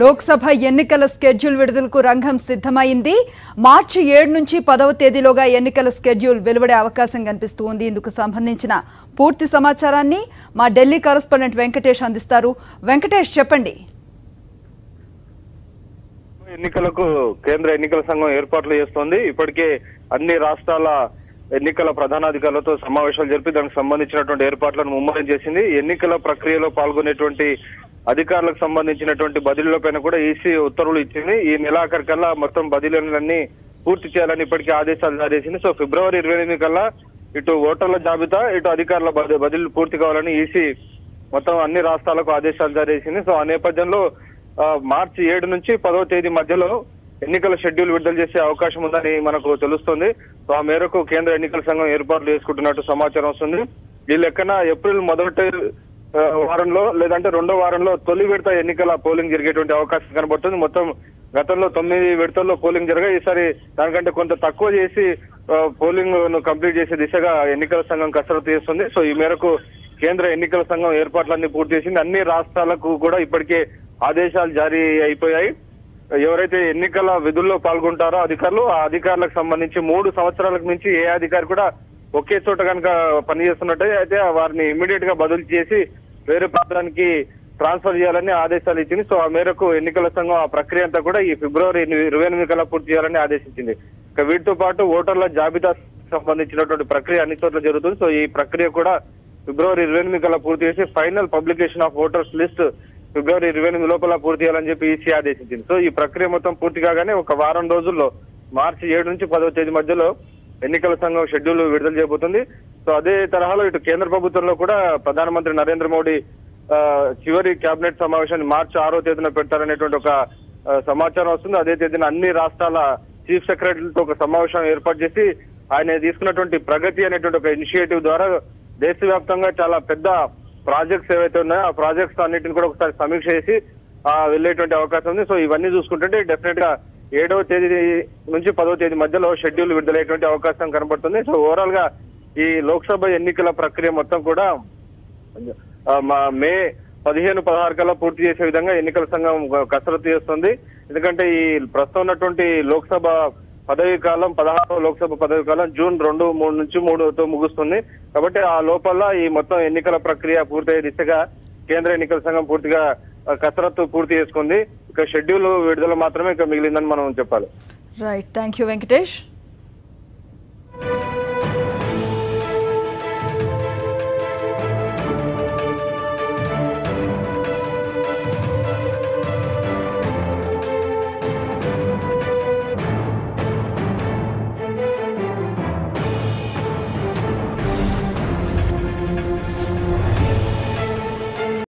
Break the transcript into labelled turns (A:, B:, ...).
A: లోక్సభ ఎన్నికల స్కెడ్యూల్ విడుదలకు రంగం సిద్ధమైంది. మార్చి 7 నుంచి 10వ తేదీలోగా ఎన్నికల స్కెడ్యూల్ వెలువడే అవకాశం కనిపిస్తుంది. ఇందుకు సంబంధించిన పూర్తి సమాచారాన్ని మా ఢిల్లీ కరెస్పాండెంట్ వెంకటేష్ అందిస్తారు. వెంకటేష్, చెప్పండి.
B: ఎన్నికలకు కేంద్ర ఎన్నికల సంఘం ఏర్పాట్లు చేస్తోంది. ఇప్పటికే అన్ని రాష్ట్రాల ఎన్నికల ప్రధానాధికారులతో సమావేశాలు జరిపి దానికి సంబంధించినటువంటి ఏర్పాట్లను ముమ్మరం చేసింది. ఎన్నికల ప్రక్రియలో పాల్గొనేటువంటి అధికారులకు సంబంధించినటువంటి బదిలీలపైన కూడా ఈసీ ఉత్తర్వులు ఇచ్చింది. ఈ నెలాఖరికల్లా మొత్తం బదిలీలన్నీ పూర్తి చేయాలని ఇప్పటికే ఆదేశాలు జారీ చేసింది. సో ఫిబ్రవరి 28 కల్లా ఇటు ఓటర్ల జాబితా, ఇటు అధికారుల బదిలీలు పూర్తి కావాలని ఈసీ మొత్తం అన్ని రాష్ట్రాలకు ఆదేశాలు జారీ చేసింది. సో ఆ నేపథ్యంలో మార్చి 7 నుంచి 10వ తేదీ మధ్యలో ఎన్నికల షెడ్యూల్ విడుదల చేసే అవకాశం ఉందని మనకు తెలుస్తుంది. సో ఆ మేరకు కేంద్ర ఎన్నికల సంఘం ఏర్పాట్లు చేసుకుంటున్నట్టు సమాచారం వస్తుంది. ఈ లెక్కన ఏప్రిల్ మొదటి వారంలో లేదంటే రెండో వారంలో తొలి విడత ఎన్నికల పోలింగ్ జరిగేటువంటి అవకాశం కనబడుతుంది. మొత్తం గతంలో 9 విడతల్లో పోలింగ్ జరగాయి. ఈసారి దానికంటే కొంత తక్కువ చేసి పోలింగ్ ను కంప్లీట్ చేసే దిశగా ఎన్నికల సంఘం కసరత్తు చేస్తుంది. సో ఈ మేరకు కేంద్ర ఎన్నికల సంఘం ఏర్పాట్లన్నీ పూర్తి చేసింది. అన్ని రాష్ట్రాలకు కూడా ఇప్పటికే ఆదేశాలు జారీ అయిపోయాయి. ఎవరైతే ఎన్నికల విధుల్లో పాల్గొంటారో అధికారులు, ఆ అధికారులకు సంబంధించి 3 సంవత్సరాలకు మించి ఏ అధికారి కూడా ఒకే చోట కనుక పనిచేస్తున్నట్టయితే వారిని ఇమ్మీడియట్ గా బదిలీ చేసి వేరే ప్రాంతానికి ట్రాన్స్ఫర్ చేయాలని ఆదేశాలు ఇచ్చింది. సో ఆ మేరకు ఎన్నికల సంఘం ఆ ప్రక్రియ అంతా కూడా ఈ ఫిబ్రవరి 28 కల్లా పూర్తి చేయాలని ఆదేశించింది. ఇక వీటితో పాటు ఓటర్ల జాబితా సంబంధించినటువంటి ప్రక్రియ అన్ని చోట్ల జరుగుతుంది. సో ఈ ప్రక్రియ కూడా ఫిబ్రవరి 28 కల్లా పూర్తి చేసి final publication of voters list ఫిబ్రవరి 28 లోపల పూర్తి చేయాలని చెప్పి ఈసీ ఆదేశించింది. సో ఈ ప్రక్రియ మొత్తం పూర్తి కాగానే ఒక వారం రోజుల్లో మార్చి 7 నుంచి 10వ తేదీ మధ్యలో ఎన్నికల సంఘం షెడ్యూల్ విడుదల చేయబోతుంది. సో అదే తరహాలో ఇటు కేంద్ర ప్రభుత్వంలో కూడా ప్రధానమంత్రి నరేంద్ర మోడీ చివరి కేబినెట్ సమావేశాన్ని మార్చి 6వ తేదీన పెడతారనేటువంటి ఒక సమాచారం వస్తుంది. అదే తేదీన అన్ని రాష్ట్రాల చీఫ్ సెక్రటరీలతో ఒక సమావేశం ఏర్పాటు చేసి ఆయన తీసుకున్నటువంటి ప్రగతి అనేటువంటి ఒక ఇనిషియేటివ్ ద్వారా దేశవ్యాప్తంగా చాలా పెద్ద ప్రాజెక్ట్స్ ఏవైతే ఉన్నాయో ఆ ప్రాజెక్ట్స్ అన్నింటిని కూడా ఒకసారి సమీక్ష చేసి వెళ్లేటువంటి అవకాశం ఉంది. సో ఇవన్నీ చూసుకుంటుంటే డెఫినెట్ గా 7వ తేదీ నుంచి 10వ తేదీ మధ్యలో షెడ్యూల్ విడుదలయ్యేటువంటి అవకాశం కనబడుతుంది. సో ఓవరాల్ గా ఈ లోక్సభ ఎన్నికల ప్రక్రియ మొత్తం కూడా మే 15-16 కల్లా పూర్తి చేసే విధంగా ఎన్నికల సంఘం కసరత్తు చేస్తుంది. ఎందుకంటే ఈ ప్రస్తుతం ఉన్నటువంటి లోక్సభ పదవి కాలం 16వ లోక్సభ పదవి కాలం జూన్ 2, 3 నుంచి 3తో ముగుస్తుంది. కాబట్టి ఆ లోపల ఈ మొత్తం ఎన్నికల ప్రక్రియ పూర్తయ్యే దిశగా కేంద్ర ఎన్నికల సంఘం పూర్తిగా కసరత్తు పూర్తి చేసుకుంది. ఇక షెడ్యూల్ విడుదల మాత్రమే ఇక మిగిలిందని మనం చెప్పాలి.
A: Right, thank you Venkatesh.